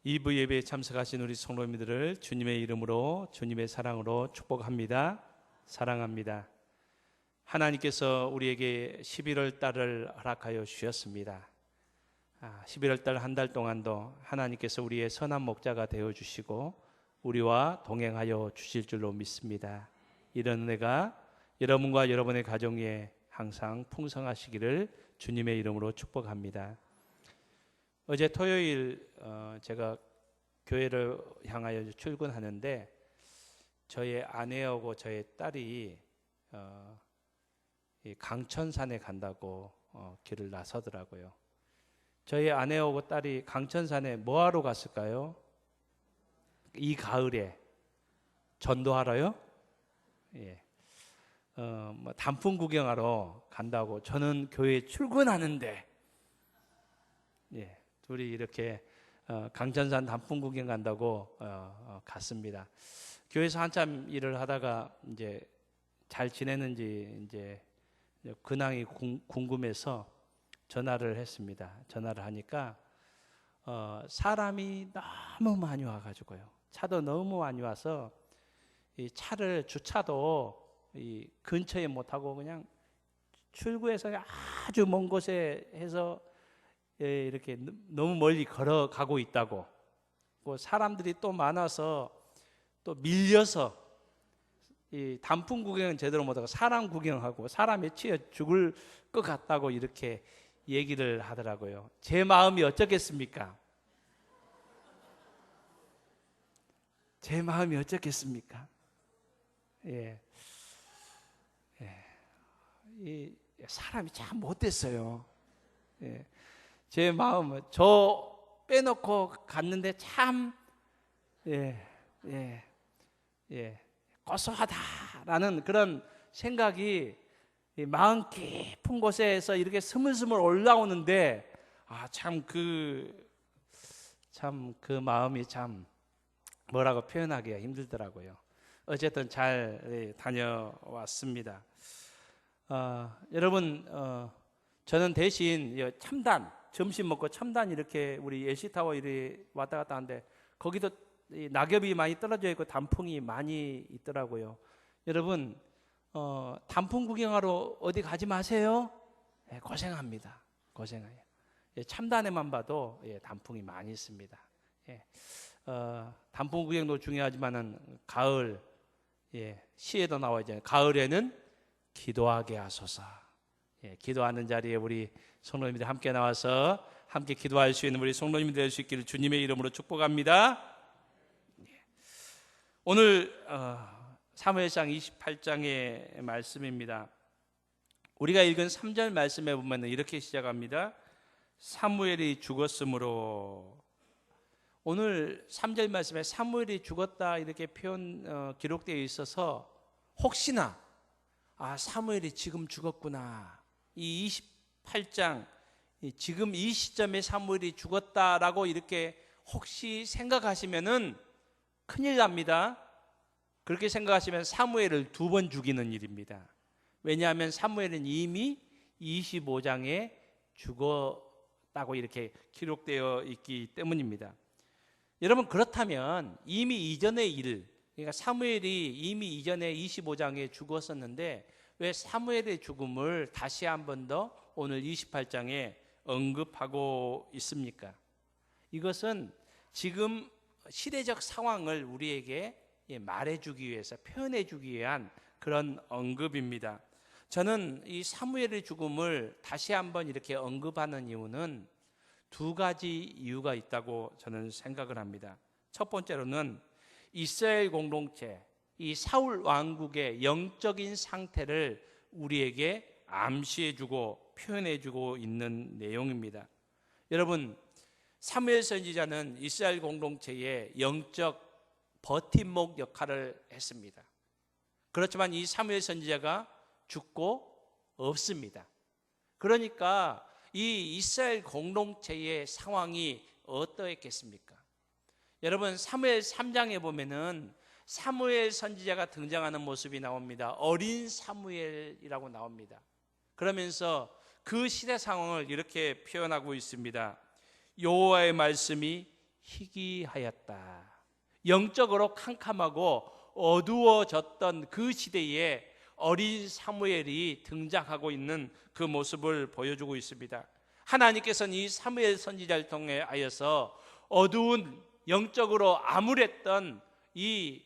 2부 예배에 참석하신 우리 성도님들을 주님의 이름으로 주님의 사랑으로 축복합니다. 사랑합니다. 하나님께서 우리에게 11월 달을 허락하여 주셨습니다. 11월 달 한 달 동안도 하나님께서 우리의 선한 목자가 되어주시고 우리와 동행하여 주실 줄로 믿습니다. 이런 은혜가 여러분과 여러분의 가정에 항상 풍성하시기를 주님의 이름으로 축복합니다. 어제 토요일 제가 교회를 향하여 출근하는데 저의 아내하고 저의 딸이 강천산에 간다고 길을 나서더라고요. 저희 아내하고 딸이 강천산에 뭐하러 갔을까요? 이 가을에 전도하러요? 예. 단풍 구경하러 간다고. 저는 교회에 출근하는데, 예, 둘이 이렇게 강천산 단풍 구경 간다고 갔습니다. 교회에서 한참 일을 하다가 이제 잘 지내는지 이제 근황이 궁금해서 전화를 했습니다. 전화를 하니까 사람이 너무 많이 와가지고요. 차도 너무 많이 와서 이 차를 주차도 이 근처에 못 하고 그냥 출구에서 아주 먼 곳에 해서 이렇게 너무 멀리 걸어가고 있다고. 사람들이 또 많아서 또 밀려서 이 단풍 구경은 제대로 못하고 사람 구경하고 사람에 치여 죽을 것 같다고 이렇게 얘기를 하더라고요. 제 마음이 어쩌겠습니까? 제 마음이 어쩌겠습니까? 예. 이 사람이 참 못됐어요. 예. 제 마음은 저 빼놓고 갔는데 참 고소하다라는 그런 생각이 마음 깊은 곳에서 이렇게 스물스물 올라오는데 참 그 마음이 참 뭐라고 표현하기가 힘들더라고요. 어쨌든 잘 다녀왔습니다. 여러분, 저는 대신 첨단 점심 먹고 첨단 이렇게 우리 LC타워 이렇게 왔다 갔다 하는데 거기도 낙엽이 많이 떨어져 있고 단풍이 많이 있더라고요. 여러분, 단풍 구경하러 어디 가지 마세요. 고생합니다. 고생해요. 참단에만 봐도 단풍이 많이 있습니다. 단풍 구경도 중요하지만은 가을 시에도 나와 있잖아요. 가을에는 기도하게 하소서. 기도하는 자리에 우리 성도님들이 함께 나와서 함께 기도할 수 있는 우리 성도님들이 될 수 있기를 주님의 이름으로 축복합니다. 오늘 사무엘상 28장의 말씀입니다. 우리가 읽은 3절 말씀에 보면 이렇게 시작합니다. 사무엘이 죽었으므로. 오늘 3절 말씀에 사무엘이 죽었다 이렇게 기록되어 있어서 혹시나 사무엘이 지금 죽었구나, 이 28장 지금 이 시점에 사무엘이 죽었다라고 이렇게 혹시 생각하시면은 큰일 납니다. 그렇게 생각하시면 사무엘을 2번 죽이는 일입니다. 왜냐하면 사무엘은 이미 25장에 죽었다고 이렇게 기록되어 있기 때문입니다. 여러분, 그렇다면 이미 이전의 일, 그러니까 사무엘이 이미 이전에 25장에 죽었었는데 왜 사무엘의 죽음을 다시 한 번 더 오늘 28장에 언급하고 있습니까? 이것은 지금 시대적 상황을 우리에게 말해주기 위해서, 표현해주기 위한 그런 언급입니다. 저는 이 사무엘의 죽음을 다시 한번 이렇게 언급하는 이유는 2가지 이유가 있다고 저는 생각을 합니다. 첫 번째로는 이스라엘 공동체, 이 사울 왕국의 영적인 상태를 우리에게 암시해주고 표현해주고 있는 내용입니다. 여러분, 사무엘 선지자는 이스라엘 공동체의 영적 버팀목 역할을 했습니다. 그렇지만 이 사무엘 선지자가 죽고 없습니다. 그러니까 이 이스라엘 공동체의 상황이 어떠했겠습니까? 여러분, 사무엘 3장에 보면은 사무엘 선지자가 등장하는 모습이 나옵니다. 어린 사무엘이라고 나옵니다. 그러면서 그 시대 상황을 이렇게 표현하고 있습니다. 여호와의 말씀이 희귀하였다. 영적으로 캄캄하고 어두워졌던 그 시대에 어린 사무엘이 등장하고 있는 그 모습을 보여주고 있습니다. 하나님께서는 이 사무엘 선지자를 통해 하여서 어두운 영적으로 암울했던 이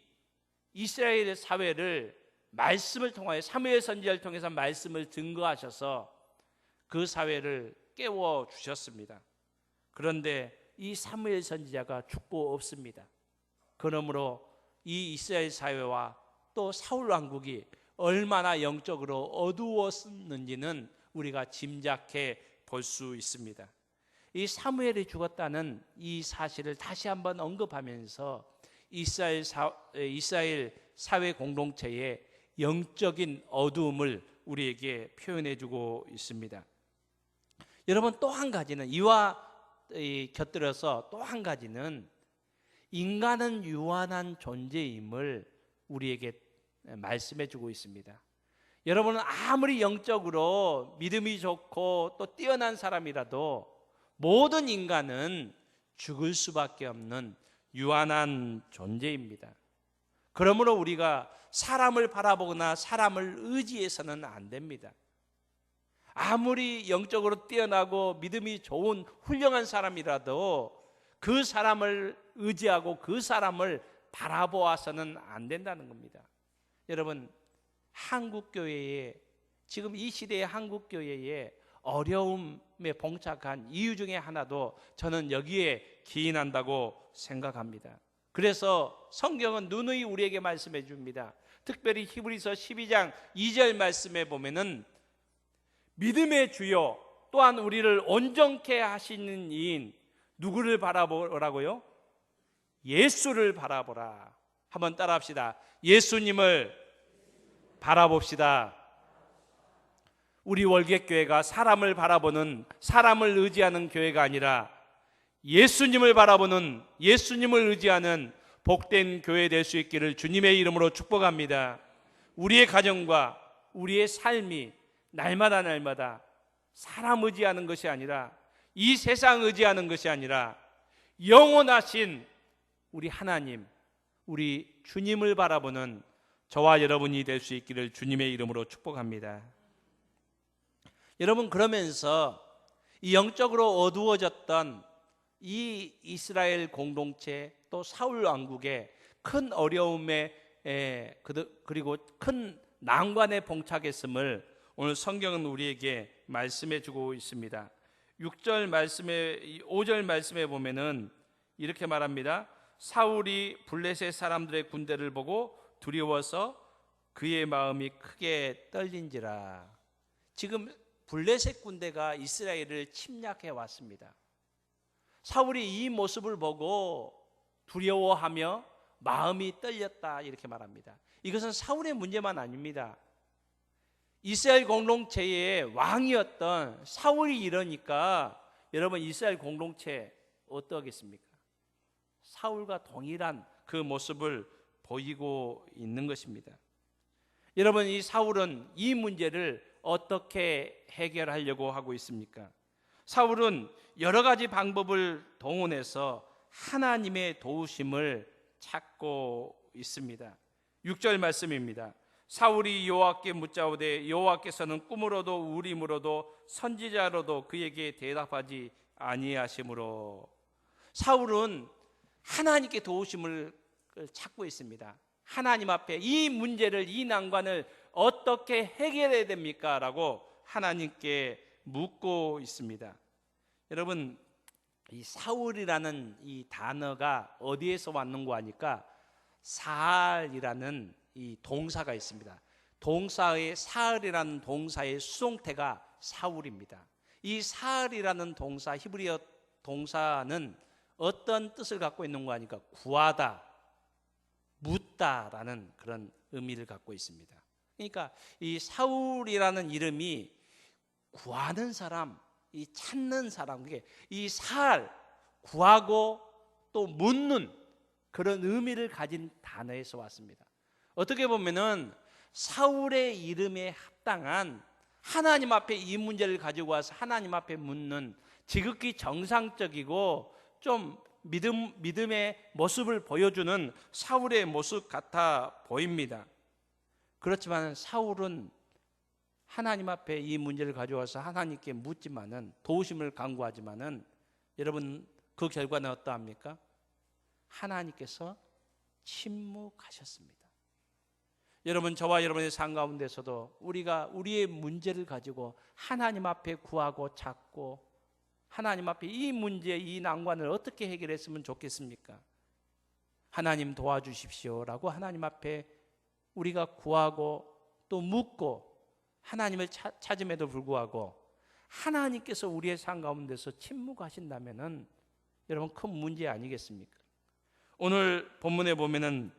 이스라엘 사회를 말씀을 통하여 사무엘 선지자를 통해서 말씀을 증거하셔서 그 사회를 깨워 주셨습니다. 그런데 이 사무엘 선지자가 죽고 없습니다. 그러므로 이 이스라엘 사회와 또 사울 왕국이 얼마나 영적으로 어두웠는지는 우리가 짐작해 볼 수 있습니다. 이 사무엘이 죽었다는 이 사실을 다시 한번 언급하면서 이스라엘 사회 공동체의 영적인 어두움을 우리에게 표현해 주고 있습니다. 여러분, 또 한 가지는 이와 곁들여서 또 한 가지는 인간은 유한한 존재임을 우리에게 말씀해 주고 있습니다. 여러분은 아무리 영적으로 믿음이 좋고 또 뛰어난 사람이라도 모든 인간은 죽을 수밖에 없는 유한한 존재입니다. 그러므로 우리가 사람을 바라보거나 사람을 의지해서는 안 됩니다. 아무리 영적으로 뛰어나고 믿음이 좋은 훌륭한 사람이라도 그 사람을 의지하고 그 사람을 바라보아서는 안 된다는 겁니다. 여러분, 한국교회에 지금 이 시대의 한국교회에 어려움에 봉착한 이유 중에 하나도 저는 여기에 기인한다고 생각합니다. 그래서 성경은 누누이 우리에게 말씀해 줍니다. 특별히 히브리서 12장 2절 말씀에 보면은 믿음의 주요 또한 우리를 온전케 하시는 이인 누구를 바라보라고요? 예수를 바라보라. 한번 따라합시다. 예수님을 바라봅시다. 우리 월객교회가 사람을 바라보는, 사람을 의지하는 교회가 아니라 예수님을 바라보는, 예수님을 의지하는 복된 교회 될 수 있기를 주님의 이름으로 축복합니다. 우리의 가정과 우리의 삶이 날마다 사람 의지하는 것이 아니라, 이 세상 의지하는 것이 아니라 영원하신 우리 하나님, 우리 주님을 바라보는 저와 여러분이 될 수 있기를 주님의 이름으로 축복합니다. 여러분, 그러면서 이 영적으로 어두워졌던 이 이스라엘 공동체 또 사울 왕국의 큰 어려움에 그리고 큰 난관에 봉착했음을 오늘 성경은 우리에게 말씀해 주고 있습니다. 6절 말씀에 5절 말씀에 보면은 이렇게 말합니다. 사울이 블레셋 사람들의 군대를 보고 두려워서 그의 마음이 크게 떨린지라. 지금 블레셋 군대가 이스라엘을 침략해 왔습니다. 사울이 이 모습을 보고 두려워하며 마음이 떨렸다 이렇게 말합니다. 이것은 사울의 문제만 아닙니다. 이스라엘 공동체의 왕이었던 사울이 이러니까 여러분, 이스라엘 공동체 어떠겠습니까? 사울과 동일한 그 모습을 보이고 있는 것입니다. 여러분, 이 사울은 이 문제를 어떻게 해결하려고 하고 있습니까? 사울은 여러 가지 방법을 동원해서 하나님의 도우심을 찾고 있습니다. 6절 말씀입니다. 사울이 여호와께 묻자오되 여호와께서는 꿈으로도 우림으로도 선지자로도 그에게 대답하지 아니하심으로. 사울은 하나님께 도우심을 찾고 있습니다. 하나님 앞에 이 문제를, 이 난관을 어떻게 해결해야 됩니까? 라고 하나님께 묻고 있습니다. 여러분, 이 사울이라는 이 단어가 어디에서 왔는고 하니까 사알이라는 이 동사가 있습니다. 동사의 사알이라는 동사의 수동태가 사울입니다. 이 사알이라는 동사, 히브리어 동사는 어떤 뜻을 갖고 있는고 하니까 구하다, 묻다라는 그런 의미를 갖고 있습니다. 그러니까 이 사울이라는 이름이 구하는 사람, 이 찾는 사람, 이 사알, 구하고 또 묻는 그런 의미를 가진 단어에서 왔습니다. 어떻게 보면은 사울의 이름에 합당한, 하나님 앞에 이 문제를 가지고 와서 하나님 앞에 묻는 지극히 정상적이고 좀 믿음의 모습을 보여주는 사울의 모습 같아 보입니다. 그렇지만 사울은 하나님 앞에 이 문제를 가져와서 하나님께 묻지만은, 도우심을 간구하지만은, 여러분 그 결과는 어떠합니까? 하나님께서 침묵하셨습니다. 여러분, 저와 여러분의 삶 가운데서도 우리가 우리의 문제를 가지고 하나님 앞에 구하고 찾고, 하나님 앞에 이 문제, 이 난관을 어떻게 해결했으면 좋겠습니까? 하나님 도와주십시오라고 하나님 앞에 우리가 구하고 또 묻고 하나님을 찾음에도 불구하고 하나님께서 우리의 삶 가운데서 침묵하신다면은 여러분 큰 문제 아니겠습니까? 오늘 본문에 보면은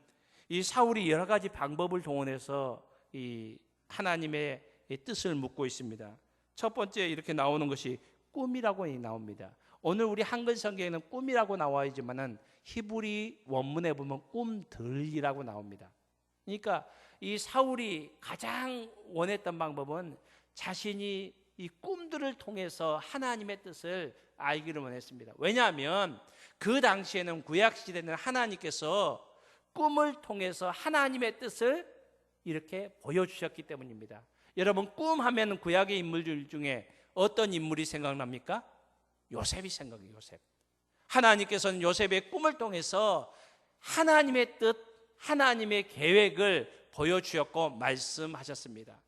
이 사울이 여러 가지 방법을 동원해서 이 하나님의 뜻을 묻고 있습니다. 첫 번째 이렇게 나오는 것이 꿈이라고 나옵니다. 오늘 우리 한글 성경에는 꿈이라고 나와 있지만은 히브리 원문에 보면 꿈들이라고 나옵니다. 그러니까 이 사울이 가장 원했던 방법은 자신이 이 꿈들을 통해서 하나님의 뜻을 알기를 원했습니다. 왜냐하면 그 당시에는, 구약 시대는 하나님께서 꿈을 통해서 하나님의 뜻을 이렇게 보여주셨기 때문입니다. 여러분, 꿈하면 구약의 인물들 중에 어떤 인물이 생각납니까? 요셉이 생각해요. 요셉. 하나님께서는 요셉의 꿈을 통해서 하나님의 뜻, 하나님의 계획을 보여주셨고 말씀하셨습니다.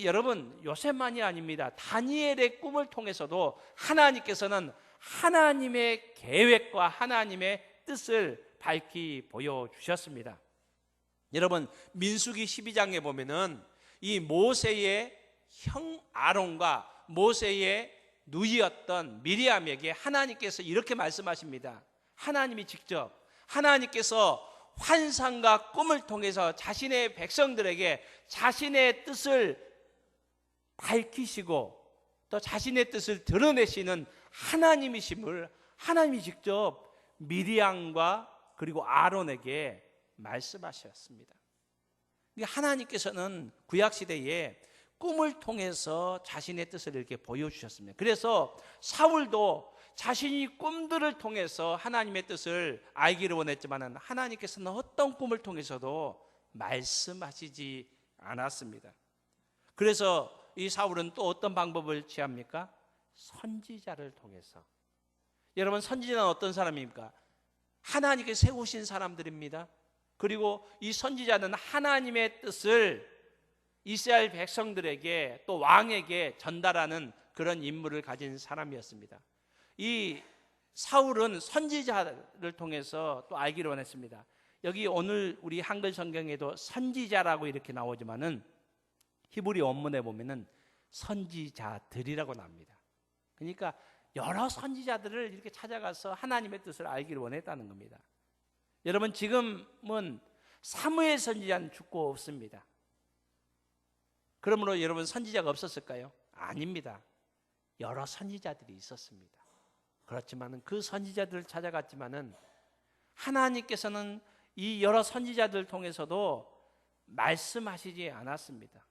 여러분, 요셉만이 아닙니다. 다니엘의 꿈을 통해서도 하나님께서는 하나님의 계획과 하나님의 뜻을 밝히 보여주셨습니다. 여러분, 민수기 12장에 보면은 이 모세의 형 아론과 모세의 누이였던 미리암에게 하나님께서 이렇게 말씀하십니다. 하나님이 직접, 하나님께서 환상과 꿈을 통해서 자신의 백성들에게 자신의 뜻을 밝히시고 또 자신의 뜻을 드러내시는 하나님이심을 하나님이 직접 미리암과 그리고 아론에게 말씀하셨습니다. 하나님께서는 구약시대에 꿈을 통해서 자신의 뜻을 이렇게 보여주셨습니다. 그래서 사울도 자신이 꿈들을 통해서 하나님의 뜻을 알기를 원했지만 하나님께서는 어떤 꿈을 통해서도 말씀하시지 않았습니다. 그래서 이 사울은 또 어떤 방법을 취합니까? 선지자를 통해서. 여러분, 선지자는 어떤 사람입니까? 하나님께 세우신 사람들입니다. 그리고 이 선지자는 하나님의 뜻을 이스라엘 백성들에게 또 왕에게 전달하는 그런 임무를 가진 사람이었습니다. 이 사울은 선지자를 통해서 또 알기를 원했습니다. 여기 오늘 우리 한글 성경에도 선지자라고 이렇게 나오지만은 히브리 원문에 보면은 선지자들이라고 나옵니다. 그러니까 여러 선지자들을 이렇게 찾아가서 하나님의 뜻을 알기를 원했다는 겁니다. 여러분, 지금은 사무엘 선지자는 죽고 없습니다. 그러므로 여러분, 선지자가 없었을까요? 아닙니다. 여러 선지자들이 있었습니다. 그렇지만 그 선지자들을 찾아갔지만은 하나님께서는 이 여러 선지자들 통해서도 말씀하시지 않았습니다.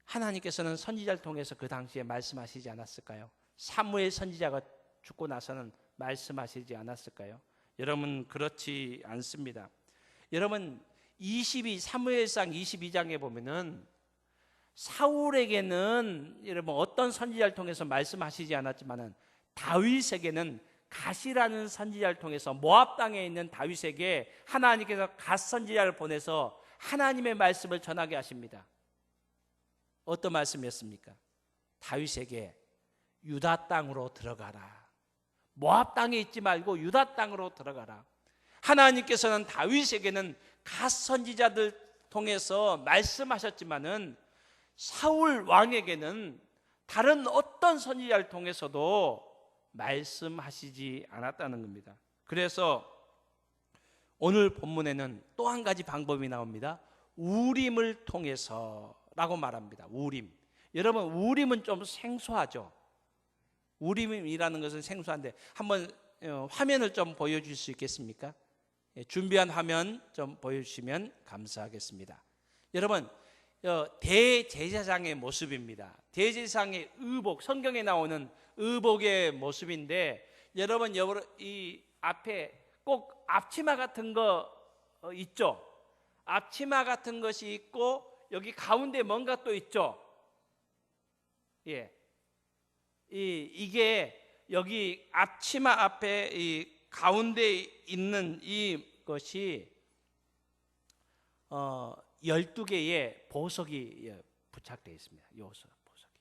하나님께서는 선지자를 통해서 그 당시에 말씀하시지 않았을까요? 사무엘 선지자가 죽고 나서는 말씀하시지 않았을까요? 여러분, 그렇지 않습니다. 여러분, 사무엘상 22장에 보면은 사울에게는 여러분 어떤 선지자를 통해서 말씀하시지 않았지만은 다윗에게는 갓이라는 선지자를 통해서 모압 땅에 있는 다윗에게 하나님께서 갓 선지자를 보내서 하나님의 말씀을 전하게 하십니다. 어떤 말씀이었습니까? 다윗에게 유다 땅으로 들어가라. 모압 땅에 있지 말고 유다 땅으로 들어가라. 하나님께서는 다윗에게는 갓 선지자들 통해서 말씀하셨지만은 사울 왕에게는 다른 어떤 선지자를 통해서도 말씀하시지 않았다는 겁니다. 그래서 오늘 본문에는 또 한 가지 방법이 나옵니다. 우림을 통해서라고 말합니다. 우림. 여러분, 우림은 좀 생소하죠. 우림이라는 것은 생소한데 한번 화면을 좀 보여줄 수 있겠습니까? 준비한 화면 좀 보여주시면 감사하겠습니다. 여러분, 대제사장의 모습입니다. 대제사장의 의복, 성경에 나오는 의복의 모습인데 여러분 이 앞에 꼭 앞치마 같은 거 있죠? 앞치마 같은 것이 있고 여기 가운데 뭔가 또 있죠? 예. 이게 여기 앞치마 앞에 이 가운데 있는 이것이 12개의 보석이 부착되어 있습니다. 보석이.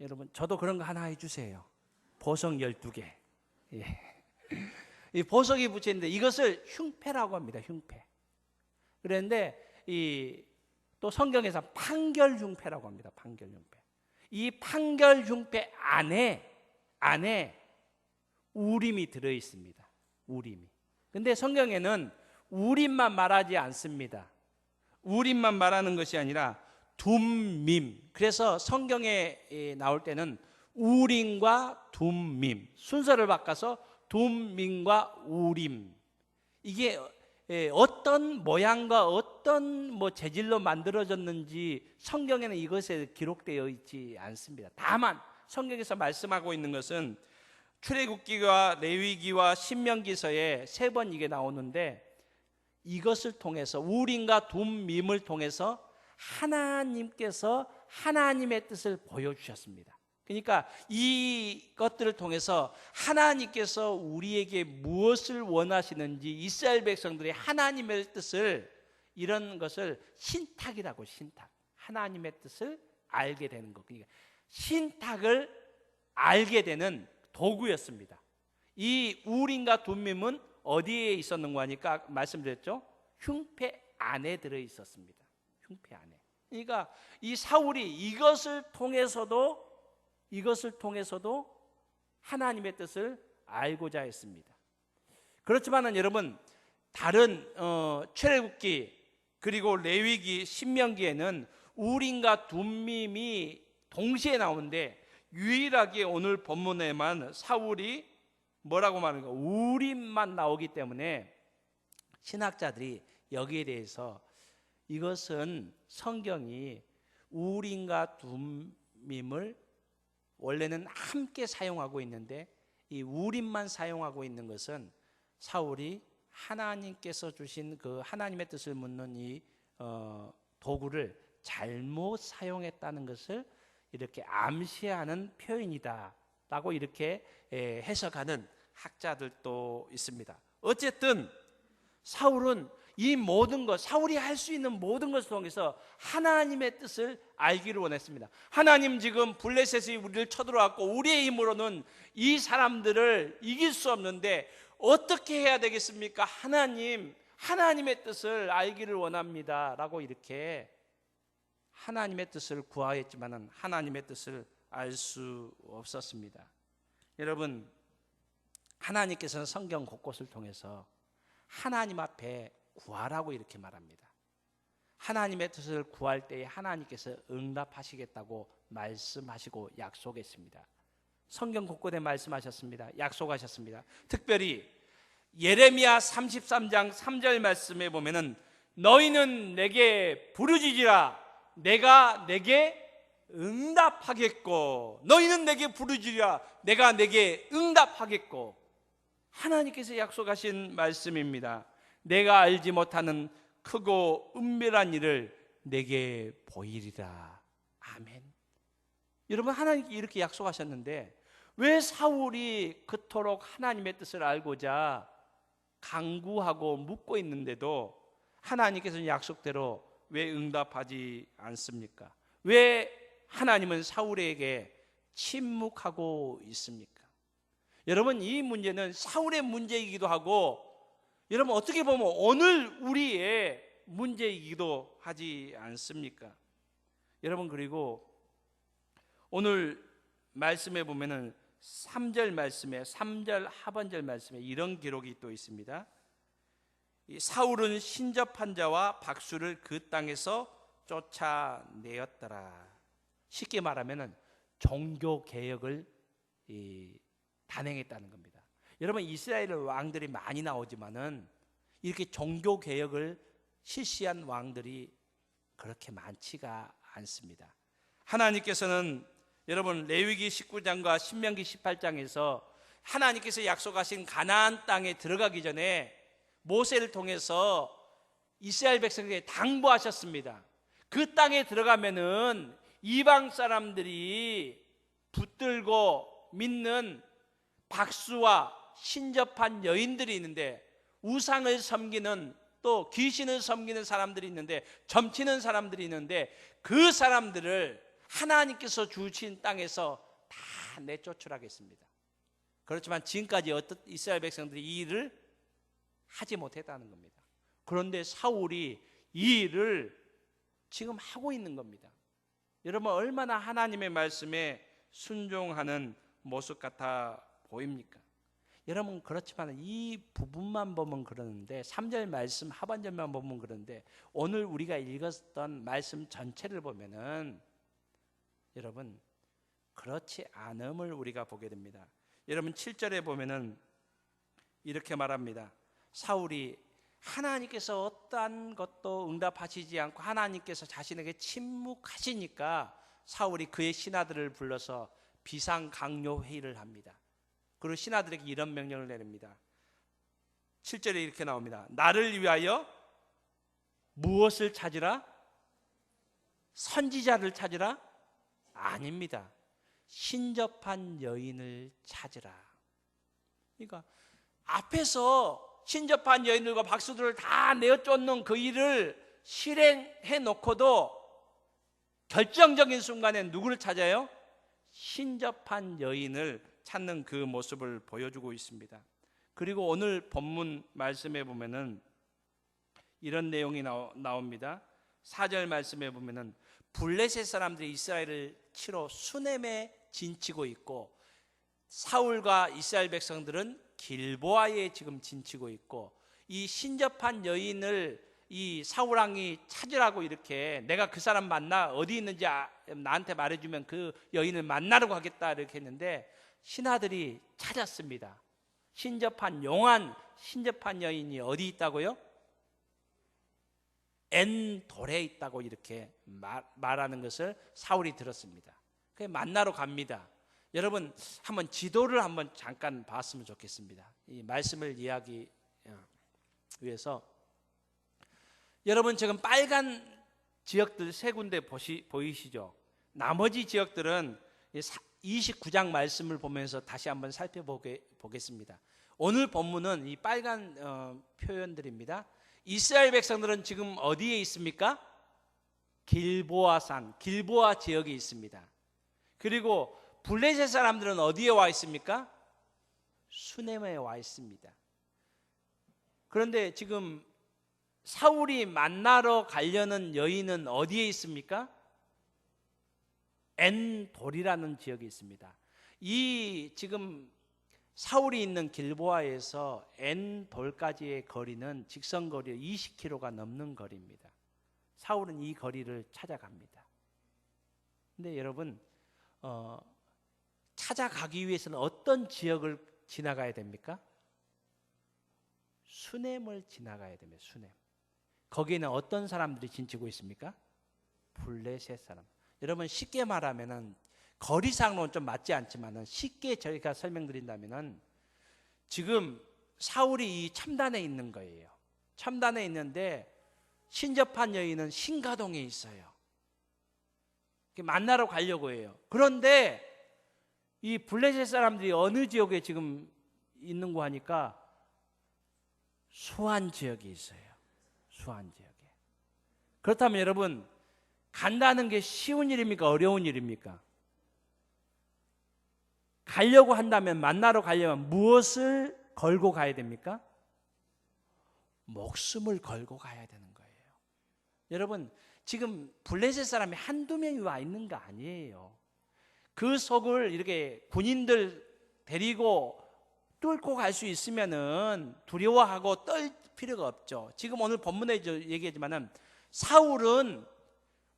여러분 저도 그런 거 하나 해주세요. 보석 12개. 예. 이 보석이 붙여있는데 이것을 흉패라고 합니다. 흉패. 그런데 또 성경에서 판결흉패라고 합니다. 판결흉패. 이 판결흉패 안에 우림이 들어 있습니다. 우림이. 근데 성경에는 우림만 말하지 않습니다. 우림만 말하는 것이 아니라 둠밈. 그래서 성경에 나올 때는 우림과 둠밈 순서를 바꿔서 둠밈과 우림. 이게 어떤 모양과 어떤 재질로 만들어졌는지 성경에는 이것에 기록되어 있지 않습니다. 다만 성경에서 말씀하고 있는 것은 출애굽기와 레위기와 신명기서에 3번 이게 나오는데 이것을 통해서 우림과 둠밈을 통해서 하나님께서 하나님의 뜻을 보여주셨습니다. 그러니까 이것들을 통해서 하나님께서 우리에게 무엇을 원하시는지 이스라엘 백성들이 하나님의 뜻을 이런 것을 신탁이라고 신탁. 하나님의 뜻을 알게 되는 것. 그러니까 신탁을 알게 되는 도구였습니다. 이 우림과 둠밈은 어디에 있었는가 하니까 말씀드렸죠. 흉패 안에 들어 있었습니다. 흉패 안에. 그러니까 이 사울이 이것을 통해서도 하나님의 뜻을 알고자 했습니다. 그렇지만은 여러분 다른 출애굽기 그리고 레위기 신명기에는 우림과 둠밈이 동시에 나오는데 유일하게 오늘 본문에만 사울이 뭐라고 말하는가 우림만 나오기 때문에 신학자들이 여기에 대해서 이것은 성경이 우림과 둠밈을 원래는 함께 사용하고 있는데 이 우림만 사용하고 있는 것은 사울이 하나님께서 주신 그 하나님의 뜻을 묻는 이 도구를 잘못 사용했다는 것을 이렇게 암시하는 표현이다라고 이렇게 해석하는 학자들도 있습니다. 어쨌든 사울은 이 모든 것, 사울이 할 수 있는 모든 것을 통해서 하나님의 뜻을 알기를 원했습니다. 하나님 지금 블레셋이 우리를 쳐들어왔고 우리의 힘으로는 이 사람들을 이길 수 없는데 어떻게 해야 되겠습니까? 하나님의 뜻을 알기를 원합니다 라고 이렇게 하나님의 뜻을 구하였지만 하나님의 뜻을 알 수 없었습니다. 여러분 하나님께서는 성경 곳곳을 통해서 하나님 앞에 구하라고 이렇게 말합니다. 하나님의 뜻을 구할 때에 하나님께서 응답하시겠다고 말씀하시고 약속했습니다. 성경 곳곳에 말씀하셨습니다. 약속하셨습니다. 특별히 예레미야 33장 3절 말씀에 보면은 너희는 내게 부르짖으라 내가 내게 응답하겠고 너희는 내게 부르짖으라 내가 내게 응답하겠고 하나님께서 약속하신 말씀입니다. 내가 알지 못하는 크고 은밀한 일을 내게 보이리라. 아멘. 여러분 하나님께 이렇게 약속하셨는데 왜 사울이 그토록 하나님의 뜻을 알고자 간구하고 묻고 있는데도 하나님께서는 약속대로 왜 응답하지 않습니까? 왜 하나님은 사울에게 침묵하고 있습니까? 여러분 이 문제는 사울의 문제이기도 하고 여러분 어떻게 보면 오늘 우리의 문제이기도 하지 않습니까? 여러분 그리고 오늘 말씀에 보면은 3절 말씀에 3절 하반절 말씀에 이런 기록이 또 있습니다. 사울은 신접한 자와 박수를 그 땅에서 쫓아내었더라. 쉽게 말하면은 종교 개혁을 단행했다는 겁니다. 여러분 이스라엘 왕들이 많이 나오지만은 이렇게 종교 개혁을 실시한 왕들이 그렇게 많지가 않습니다. 하나님께서는 여러분 레위기 19장과 신명기 18장에서 하나님께서 약속하신 가나안 땅에 들어가기 전에 모세를 통해서 이스라엘 백성에게 당부하셨습니다. 그 땅에 들어가면은 이방 사람들이 붙들고 믿는 박수와 신접한 여인들이 있는데, 우상을 섬기는 또 귀신을 섬기는 사람들이 있는데, 점치는 사람들이 있는데, 그 사람들을 하나님께서 주신 땅에서 다 내쫓으라겠습니다. 그렇지만 지금까지 어떤 이스라엘 백성들이 이 일을 하지 못했다는 겁니다. 그런데 사울이 이 일을 지금 하고 있는 겁니다. 여러분 얼마나 하나님의 말씀에 순종하는 모습 같아 보입니까? 여러분 그렇지만 이 부분만 보면 그러는데, 3절 말씀 하반절만 보면 그런데, 오늘 우리가 읽었던 말씀 전체를 보면은 여러분 그렇지 않음을 우리가 보게 됩니다. 여러분 7절에 보면은 이렇게 말합니다. 사울이 하나님께서 어떠한 것도 응답하시지 않고 하나님께서 자신에게 침묵하시니까 사울이 그의 신하들을 불러서 비상강요회의를 합니다. 그리고 신하들에게 이런 명령을 내립니다. 7절에 이렇게 나옵니다. 나를 위하여 무엇을 찾으라? 선지자를 찾으라? 아닙니다. 신접한 여인을 찾으라. 그러니까 앞에서 신접한 여인들과 박수들을 다 내어쫓는 그 일을 실행해 놓고도 결정적인 순간에 누구를 찾아요? 신접한 여인을 찾는 그 모습을 보여주고 있습니다. 그리고 오늘 본문 말씀에 보면은 이런 내용이 나옵니다. 4절 말씀에 보면은 블레셋 사람들이 이스라엘을 치러 수넴에 진치고 있고, 사울과 이스라엘 백성들은 길보아에 지금 진치고 있고, 이 신접한 여인을 이 사울 왕이 찾으라고 이렇게, 내가 그 사람 만나 어디 있는지 나한테 말해주면 그 여인을 만나러 가겠다 이렇게 했는데, 신하들이 찾았습니다. 신접한 용한 신접한 여인이 어디 있다고요? 엔돌에 있다고 이렇게 말하는 것을 사울이 들었습니다. 그래서 만나러 갑니다. 여러분 한번 지도를 한번 잠깐 봤으면 좋겠습니다. 이 말씀을 이해하기 위해서. 여러분 지금 빨간 지역들 세 군데 보이시죠? 나머지 지역들은 29장 말씀을 보면서 다시 한번 살펴보겠습니다. 오늘 본문은 이 빨간 표현들입니다. 이스라엘 백성들은 지금 어디에 있습니까? 길보아산, 길보아 지역에 있습니다. 그리고 블레셋 사람들은 어디에 와 있습니까? 수넴에 와 있습니다. 그런데 지금 사울이 만나러 가려는 여인은 어디에 있습니까? 엔돌이라는 지역에 있습니다. 이 지금 사울이 있는 길보아에서 엔돌까지의 거리는 직선거리 20km가 넘는 거리입니다. 사울은 이 거리를 찾아갑니다. 근데 여러분 찾아가기 위해서는 어떤 지역을 지나가야 됩니까? 수넴을 지나가야 됩니다. 수넴. 거기에는 어떤 사람들이 진치고 있습니까? 블레셋 사람. 여러분 쉽게 말하면은 거리상으로는 좀 맞지 않지만은 쉽게 저희가 설명드린다면은 지금 사울이 이 첨단에 있는 거예요. 첨단에 있는데 신접한 여인은 신가동에 있어요. 만나러 가려고 해요. 그런데 이 블레셋 사람들이 어느 지역에 지금 있는 거 하니까 수안 지역에 있어요. 수안 지역에. 그렇다면 여러분 간다는 게 쉬운 일입니까? 어려운 일입니까? 가려고 한다면, 만나러 가려면 무엇을 걸고 가야 됩니까? 목숨을 걸고 가야 되는 거예요. 여러분 지금 블레셋 사람이 한두 명이 와 있는 거 아니에요. 그 속을 이렇게 군인들 데리고 뚫고 갈 수 있으면은 두려워하고 떨 필요가 없죠. 지금 오늘 본문에 얘기하지만은 사울은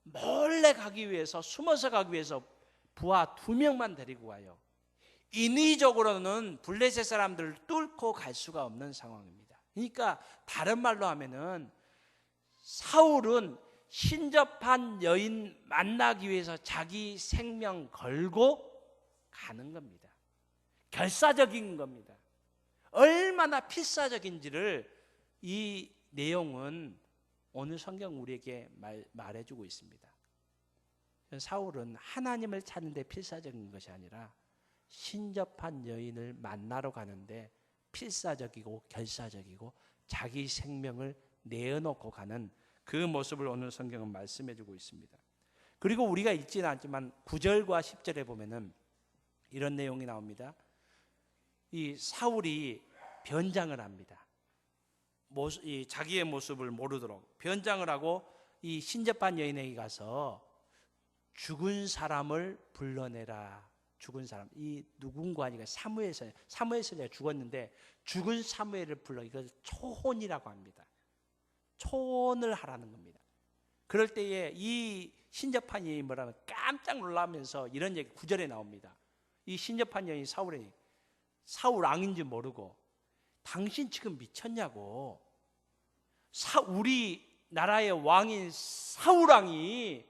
몰래 가기 위해서, 숨어서 가기 위해서 부하 2명만 데리고 가요. 인위적으로는 블레셋 사람들을 뚫고 갈 수가 없는 상황입니다. 그러니까 다른 말로 하면은 사울은 신접한 여인 만나기 위해서 자기 생명 걸고 가는 겁니다. 결사적인 겁니다. 얼마나 필사적인지를 이 내용은 오늘 성경 우리에게 말해주고 있습니다. 사울은 하나님을 찾는 데 필사적인 것이 아니라 신접한 여인을 만나러 가는데 필사적이고 결사적이고 자기 생명을 내어놓고 가는 그 모습을 오늘 성경은 말씀해주고 있습니다. 그리고 우리가 읽지는 않지만 9절과 10절에 보면은 이런 내용이 나옵니다. 이 사울이 변장을 합니다. 자기의 모습을 모르도록 변장을 하고 이 신접한 여인에게 가서 죽은 사람을 불러내라. 죽은 사람, 이 누군가 하니까 사무엘서가 죽었는데 죽은 사무엘을 불러, 이걸 초혼이라고 합니다. 초혼을 하라는 겁니다. 그럴 때에 이 신접한 여인이 뭐라면 깜짝 놀라면서 이런 얘기 9절에 나옵니다. 이 신접한 여인이 사울 왕인지 모르고 당신 지금 미쳤냐고, 우리 나라의 왕인 사울 왕이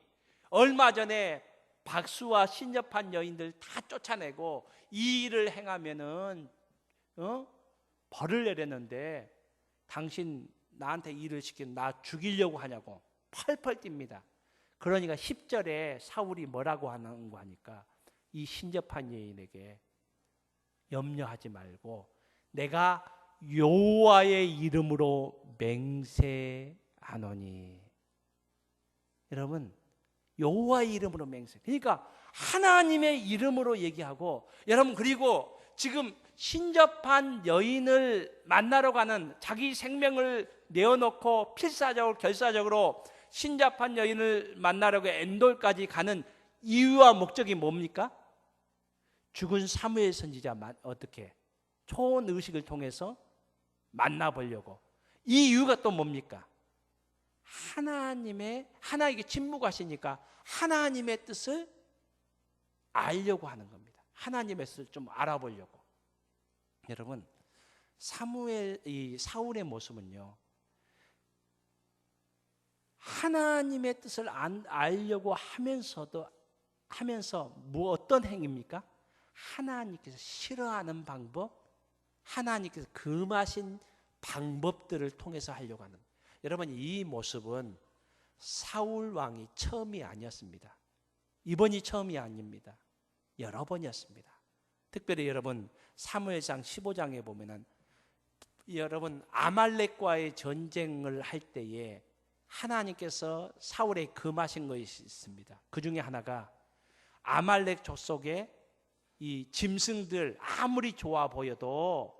얼마 전에 박수와 신접한 여인들 다 쫓아내고 이 일을 행하면은 벌을 내렸는데 당신 나한테 일을 시키면 나 죽이려고 하냐고 펄펄 뜁니다. 그러니까 10절에 사울이 뭐라고 하는 거 하니까 이 신접한 여인에게 염려하지 말고 내가 여호와의 이름으로 맹세하노니. 여러분, 여호와의 이름으로 맹세. 그러니까 하나님의 이름으로 얘기하고, 여러분 그리고 지금 신접한 여인을 만나러 가는, 자기 생명을 내어놓고 필사적으로 결사적으로 신접한 여인을 만나려고 엔돌까지 가는 이유와 목적이 뭡니까? 죽은 사무엘 선지자 어떻게 초혼 의식을 통해서 만나보려고. 이 이유가 또 뭡니까? 하나님께 침묵하시니까 하나님의 뜻을 알려고 하는 겁니다. 하나님의 뜻을 좀 알아보려고. 여러분, 사울의 모습은요, 하나님의 뜻을 알려고 하면서 어떤 행위입니까? 하나님께서 싫어하는 방법, 하나님께서 금하신 방법들을 통해서 하려고 하는. 여러분, 이 모습은 사울 왕이 처음이 아니었습니다. 이번이 처음이 아닙니다. 여러 번이었습니다. 특별히 여러분 사무엘상 15장에 보면은 여러분 아말렉과의 전쟁을 할 때에 하나님께서 사울에 금하신 것이 있습니다. 그 중에 하나가 아말렉 족속의 이 짐승들 아무리 좋아 보여도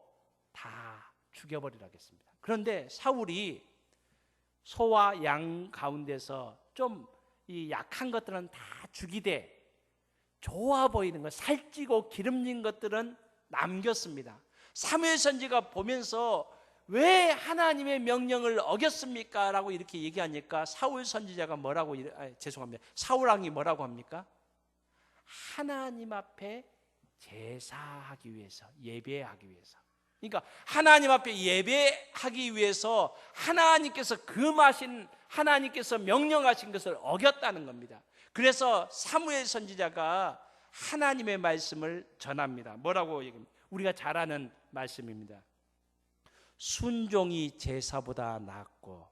다 죽여버리라고 했습니다. 그런데 사울이 소와 양 가운데서 좀 이 약한 것들은 다 죽이되 좋아 보이는 것, 살찌고 기름진 것들은 남겼습니다. 사무엘 선지가 보면서 왜 하나님의 명령을 어겼습니까? 라고 이렇게 얘기하니까 사울 선지자가 사울 왕이 뭐라고 합니까? 하나님 앞에 제사하기 위해서, 예배하기 위해서. 그러니까 하나님 앞에 예배하기 위해서 하나님께서 하나님께서 명령하신 것을 어겼다는 겁니다. 그래서 사무엘 선지자가 하나님의 말씀을 전합니다. 뭐라고 얘기합니까? 우리가 잘 아는 말씀입니다. 순종이 제사보다 낫고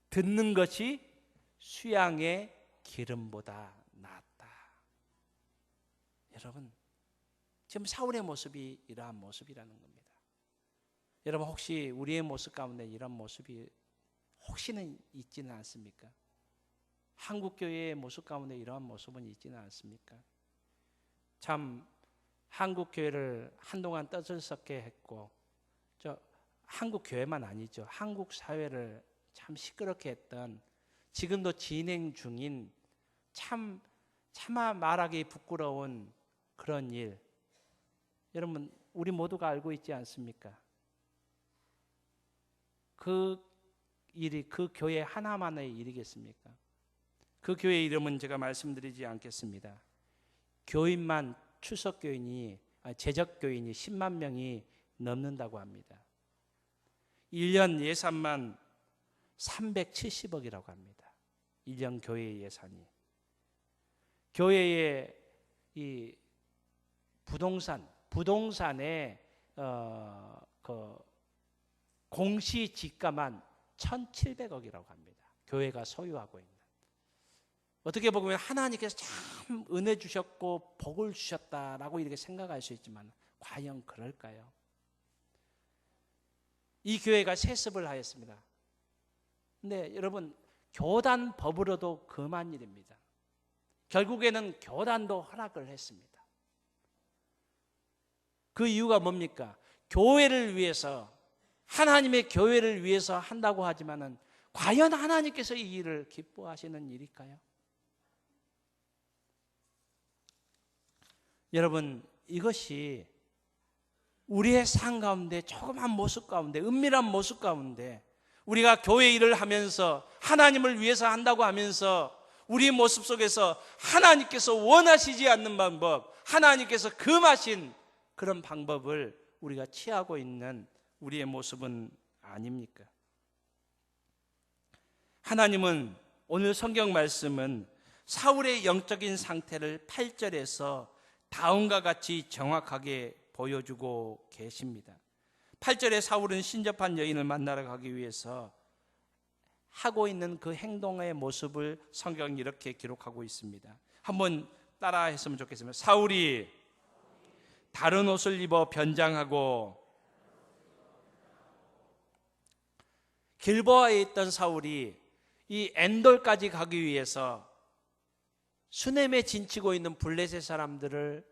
듣는 것이 수양의 기름보다 낫다. 여러분, 지금 사울의 모습이 이러한 모습이라는 겁니다. 여러분, 혹시 우리의 모습 가운데 이런 모습이 혹시는 있지는 않습니까? 한국교회의 모습 가운데 이러한 모습은 있지는 않습니까? 참 한국교회를 한동안 떠들썩게 했고, 한국교회만 아니죠, 한국 사회를 참 시끄럽게 했던, 지금도 진행 중인 차마 말하기 부끄러운 그런 일, 여러분 우리 모두가 알고 있지 않습니까? 그 일이 그 교회 하나만의 일이겠습니까? 그 교회 이름은 제가 말씀드리지 않겠습니다. 교인만 제적교인이 10만 명이 넘는다고 합니다. 1년 예산만 370억이라고 합니다. 일년 교회 예산이. 교회의 이 부동산의 그 공시지가만 1,700억이라고 합니다. 교회가 소유하고 있는. 어떻게 보면 하나님께서 참 은혜 주셨고 복을 주셨다라고 이렇게 생각할 수 있지만 과연 그럴까요? 이 교회가 세습을 하였습니다. 근데 여러분, 교단 법으로도 금한 일입니다. 결국에는 교단도 허락을 했습니다. 그 이유가 뭡니까? 교회를 위해서, 하나님의 교회를 위해서 한다고 하지만은 과연 하나님께서 이 일을 기뻐하시는 일일까요? 여러분, 이것이 우리의 삶 가운데, 조그만 모습 가운데, 은밀한 모습 가운데 우리가 교회 일을 하면서 하나님을 위해서 한다고 하면서 우리 모습 속에서 하나님께서 원하시지 않는 방법, 하나님께서 금하신 그런 방법을 우리가 취하고 있는 우리의 모습은 아닙니까? 하나님은, 오늘 성경 말씀은 사울의 영적인 상태를 8절에서 다음과 같이 정확하게 보여주고 계십니다. 8절에 사울은 신접한 여인을 만나러 가기 위해서 하고 있는 그 행동의 모습을 성경이 이렇게 기록하고 있습니다. 한번 따라 했으면 좋겠습니다. 사울이 다른 옷을 입어 변장하고, 길보아에 있던 사울이 이 엔돌까지 가기 위해서 수넴에 진치고 있는 블레셋 사람들을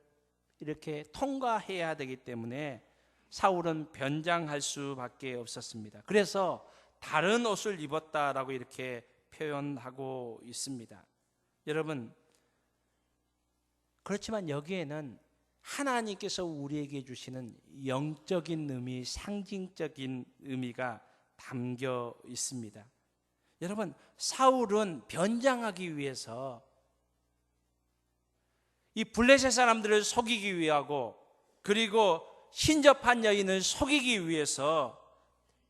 이렇게 통과해야 되기 때문에 사울은 변장할 수밖에 없었습니다. 그래서 다른 옷을 입었다라고 이렇게 표현하고 있습니다. 여러분, 그렇지만 여기에는 하나님께서 우리에게 주시는 영적인 의미, 상징적인 의미가 담겨 있습니다. 여러분, 사울은 변장하기 위해서 이 블레셋 사람들을 속이기 위하고, 그리고 신접한 여인을 속이기 위해서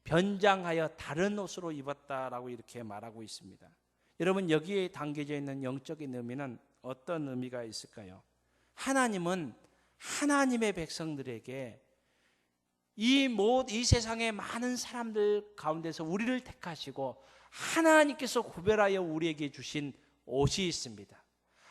변장하여 다른 옷으로 입었다라고 이렇게 말하고 있습니다. 여러분, 여기에 담겨져 있는 영적인 의미는 어떤 의미가 있을까요? 하나님은 하나님의 백성들에게 이 세상의 많은 사람들 가운데서 우리를 택하시고 하나님께서 구별하여 우리에게 주신 옷이 있습니다.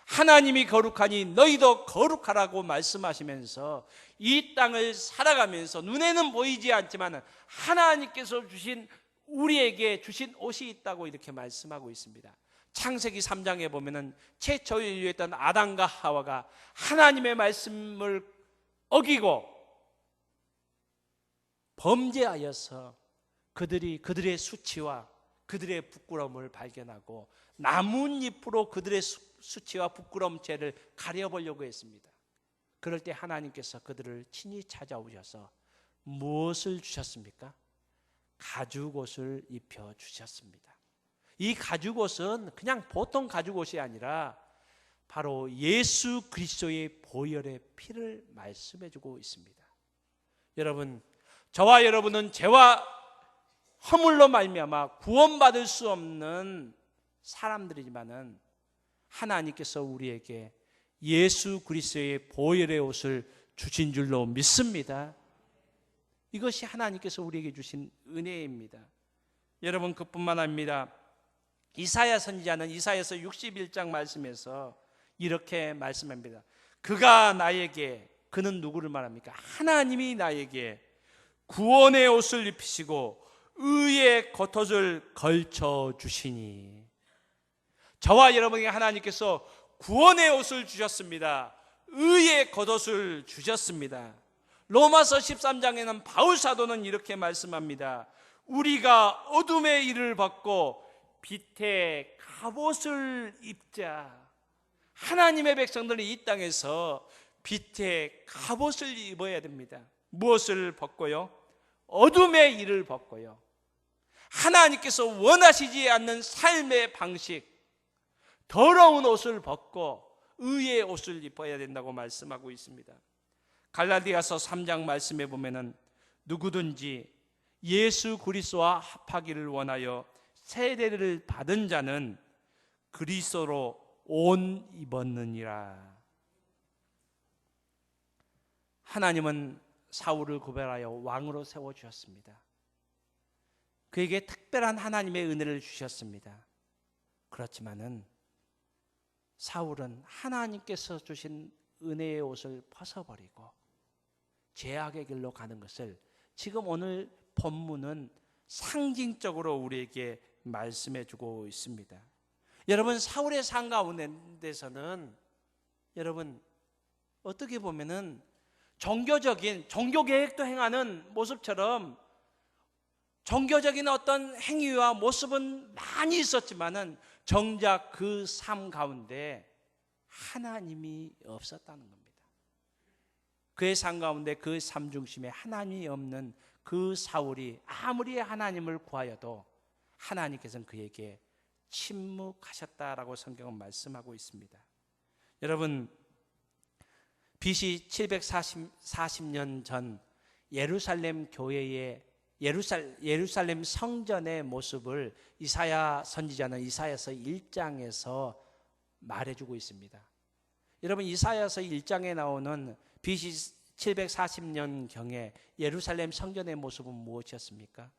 하나님이 거룩하니 너희도 거룩하라고 말씀하시면서 이 땅을 살아가면서 눈에는 보이지 않지만 하나님께서 주신, 우리에게 주신 옷이 있다고 이렇게 말씀하고 있습니다. 창세기 3장에 보면은 최초 인류였던 아담과 하와가 하나님의 말씀을 어기고 범죄하여서 그들의 수치와 그들의 부끄러움을 발견하고 나뭇잎으로 그들의 수치와 부끄러움 죄를 가려보려고 했습니다. 그럴 때 하나님께서 그들을 친히 찾아오셔서 무엇을 주셨습니까? 가죽옷을 입혀 주셨습니다. 이 가죽옷은 그냥 보통 가죽옷이 아니라 바로 예수 그리스도의 보혈의 피를 말씀해 주고 있습니다. 여러분, 저와 여러분은 죄와 허물로 말미암아 구원받을 수 없는 사람들이지만은 하나님께서 우리에게 예수 그리스도의 보혈의 옷을 주신 줄로 믿습니다. 이것이 하나님께서 우리에게 주신 은혜입니다. 여러분, 그뿐만 아니라 이사야 선지자는 이사야서 61장 말씀에서 이렇게 말씀합니다. 그는 누구를 말합니까? 하나님이 나에게 구원의 옷을 입히시고 의의 겉옷을 걸쳐 주시니. 저와 여러분에게 하나님께서 구원의 옷을 주셨습니다. 의의 겉옷을 주셨습니다. 로마서 13장에는 바울 사도는 이렇게 말씀합니다. 우리가 어둠의 일을 받고 빛의 갑옷을 입자. 하나님의 백성들이 이 땅에서 빛의 갑옷을 입어야 됩니다. 무엇을 벗고요? 어둠의 일을 벗고요. 하나님께서 원하시지 않는 삶의 방식, 더러운 옷을 벗고 의의 옷을 입어야 된다고 말씀하고 있습니다. 갈라디아서 3장 말씀에 보면은 누구든지 예수 그리스도와 합하기를 원하여 세례를 받은 자는 그리스도로 옷 입었느니라. 하나님은 사울을 구별하여 왕으로 세워주셨습니다. 그에게 특별한 하나님의 은혜를 주셨습니다. 그렇지만은 사울은 하나님께서 주신 은혜의 옷을 벗어버리고 죄악의 길로 가는 것을 지금 오늘 본문은 상징적으로 우리에게 말씀해 주고 있습니다. 여러분, 사울의 삶 가운데서는 여러분 어떻게 보면은 종교적인 종교 계획도 행하는 모습처럼 종교적인 어떤 행위와 모습은 많이 있었지만은 정작 그 삶 가운데 하나님이 없었다는 겁니다. 그의 삶 가운데 그 삶 중심에 하나님이 없는 그 사울이 아무리 하나님을 구하여도 하나님께서는 그에게 침묵하셨다라고 성경은 말씀하고 있습니다. 여러분, BC 740년 전 예루살렘 교회의 예루살렘 성전의 모습을 이사야 선지자는 이사야서 1장에서 말해주고 있습니다. 여러분, 이사야서 1장에 나오는 BC 740년경에 예루살렘 성전의 모습은 무엇이었습니까?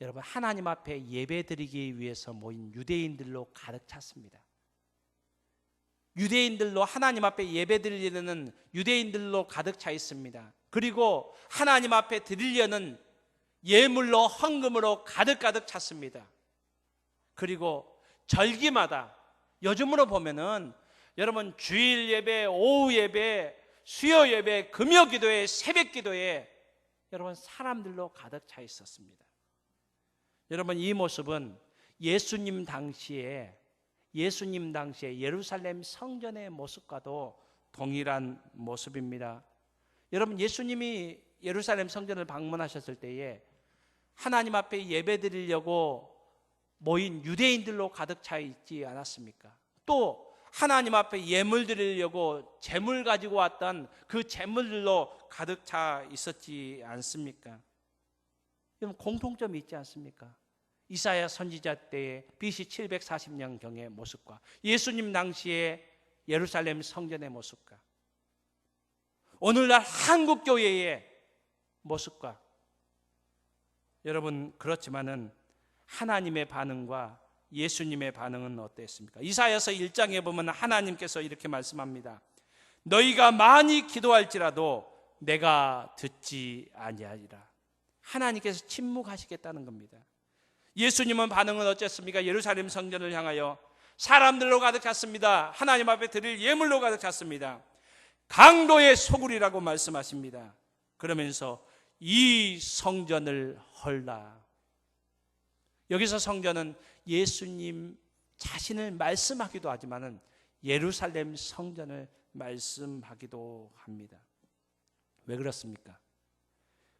여러분, 하나님 앞에 예배드리기 위해서 모인 유대인들로 가득 찼습니다. 유대인들로 하나님 앞에 예배드리려는 유대인들로 가득 차 있습니다. 그리고 하나님 앞에 드리려는 예물로 헌금으로 가득 찼습니다. 그리고 절기마다 요즘으로 보면은 여러분 주일 예배, 오후 예배, 수요 예배, 금요 기도회, 새벽 기도에 여러분 사람들로 가득 차 있었습니다. 여러분, 이 모습은 예수님 당시에 예루살렘 성전의 모습과도 동일한 모습입니다. 여러분, 예수님이 예루살렘 성전을 방문하셨을 때에 하나님 앞에 예배드리려고 모인 유대인들로 가득 차 있지 않았습니까? 또 하나님 앞에 예물 드리려고 재물 가지고 왔던 그 재물들로 가득 차 있었지 않습니까? 여러분, 공통점이 있지 않습니까? 이사야 선지자 때의 BC 740년경의 모습과 예수님 당시의 예루살렘 성전의 모습과 오늘날 한국교회의 모습과 여러분, 그렇지만은 하나님의 반응과 예수님의 반응은 어땠습니까? 이사야서 1장에 보면 하나님께서 이렇게 말씀합니다. 너희가 많이 기도할지라도 내가 듣지 아니하리라. 하나님께서 침묵하시겠다는 겁니다. 예수님은 반응은 어땠습니까? 예루살렘 성전을 향하여 사람들로 가득 찼습니다. 하나님 앞에 드릴 예물로 가득 찼습니다. 강도의 소굴이라고 말씀하십니다. 그러면서 이 성전을 헐라. 여기서 성전은 예수님 자신을 말씀하기도 하지만은 예루살렘 성전을 말씀하기도 합니다. 왜 그렇습니까?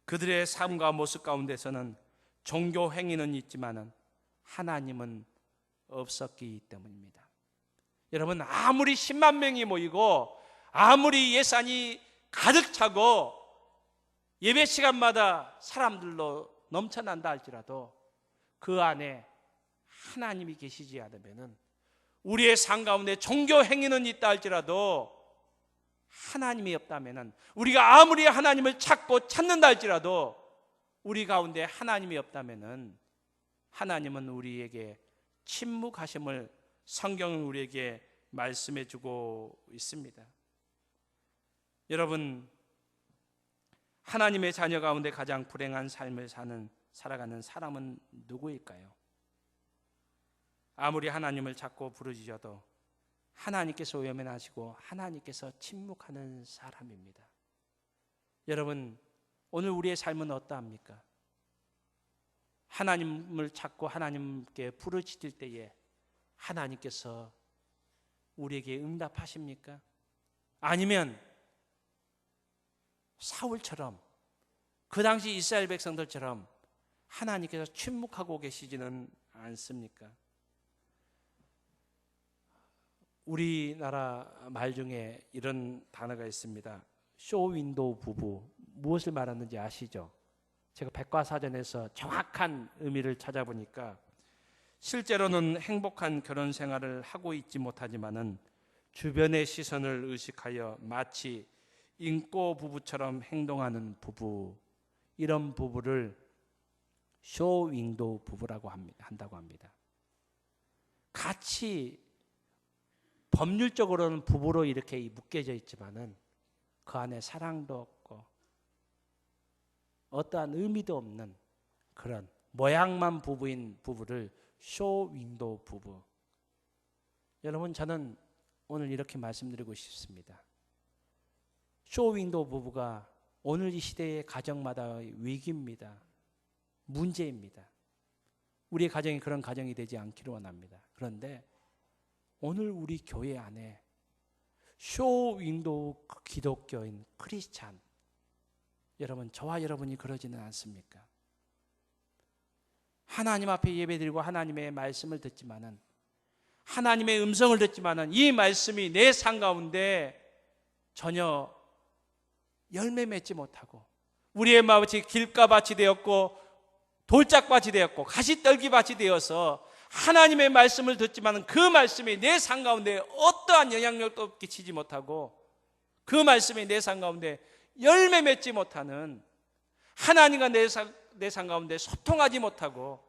그들의 삶과 모습 가운데서는 종교 행위는 있지만은 하나님은 없었기 때문입니다. 여러분, 아무리 10만 명이 모이고 아무리 예산이 가득 차고 예배 시간마다 사람들로 넘쳐난다 할지라도 그 안에 하나님이 계시지 않으면은 우리의 삶 가운데 종교 행위는 있다 할지라도 하나님이 없다면은 우리가 아무리 하나님을 찾는다 할지라도 우리 가운데 하나님이 없다면은 하나님은 우리에게 침묵하심을 성경은 우리에게 말씀해 주고 있습니다. 여러분, 하나님의 자녀 가운데 가장 불행한 삶을 살아가는 사람은 누구일까요? 아무리 하나님을 찾고 부르짖어도 하나님께서 외면하시고 하나님께서 침묵하는 사람입니다. 여러분, 오늘 우리의 삶은 어떠합니까? 하나님을 찾고 하나님께 부르짖을 때에 하나님께서 우리에게 응답하십니까? 아니면 사울처럼 그 당시 이스라엘 백성들처럼 하나님께서 침묵하고 계시지는 않습니까? 우리나라 말 중에 이런 단어가 있습니다. 쇼윈도우 부부. 무엇을 말하는지 아시죠? 제가 백과사전에서 정확한 의미를 찾아보니까 실제로는 행복한 결혼 생활을 하고 있지 못하지만은 주변의 시선을 의식하여 마치 인꼬 부부처럼 행동하는 부부, 이런 부부를 쇼 윈도우 부부라고 한다고 합니다. 같이 법률적으로는 부부로 이렇게 묶여져 있지만은 그 안에 사랑도 없고 어떠한 의미도 없는 그런 모양만 부부인 부부를 쇼 윈도우 부부. 여러분, 저는 오늘 이렇게 말씀드리고 싶습니다. 쇼 윈도우 부부가 오늘 이 시대의 가정마다의 위기입니다. 문제입니다. 우리의 가정이 그런 가정이 되지 않기를 원합니다. 그런데 오늘 우리 교회 안에 쇼 윈도우 기독교인 크리스찬, 여러분, 저와 여러분이 그러지는 않습니까? 하나님 앞에 예배드리고 하나님의 말씀을 듣지만은, 하나님의 음성을 듣지만은 이 말씀이 내 삶 가운데 전혀 열매 맺지 못하고 우리의 마음이 길가밭이 되었고 돌짝밭이 되었고 가시떨기밭이 되어서 하나님의 말씀을 듣지만 그 말씀이 내 삶 가운데 어떠한 영향력도 끼치지 못하고 그 말씀이 내 삶 가운데 열매 맺지 못하는, 하나님과 내 삶 가운데 소통하지 못하고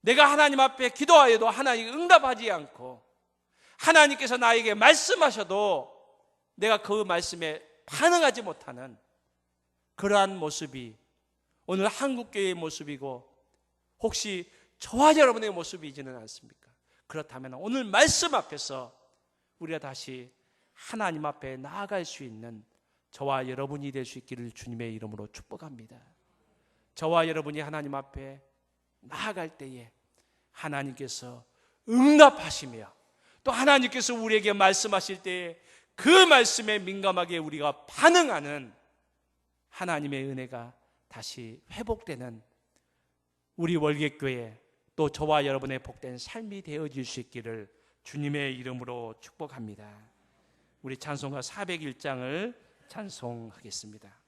내가 하나님 앞에 기도하여도 하나님이 응답하지 않고 하나님께서 나에게 말씀하셔도 내가 그 말씀에 반응하지 못하는 그러한 모습이 오늘 한국교회의 모습이고 혹시 저와 여러분의 모습이지는 않습니까? 그렇다면 오늘 말씀 앞에서 우리가 다시 하나님 앞에 나아갈 수 있는 저와 여러분이 될 수 있기를 주님의 이름으로 축복합니다. 저와 여러분이 하나님 앞에 나아갈 때에 하나님께서 응답하시며 또 하나님께서 우리에게 말씀하실 때에 그 말씀에 민감하게 우리가 반응하는 하나님의 은혜가 다시 회복되는 우리 월계교회 또 저와 여러분의 복된 삶이 되어질 수 있기를 주님의 이름으로 축복합니다. 우리 찬송가 401장을 찬송하겠습니다.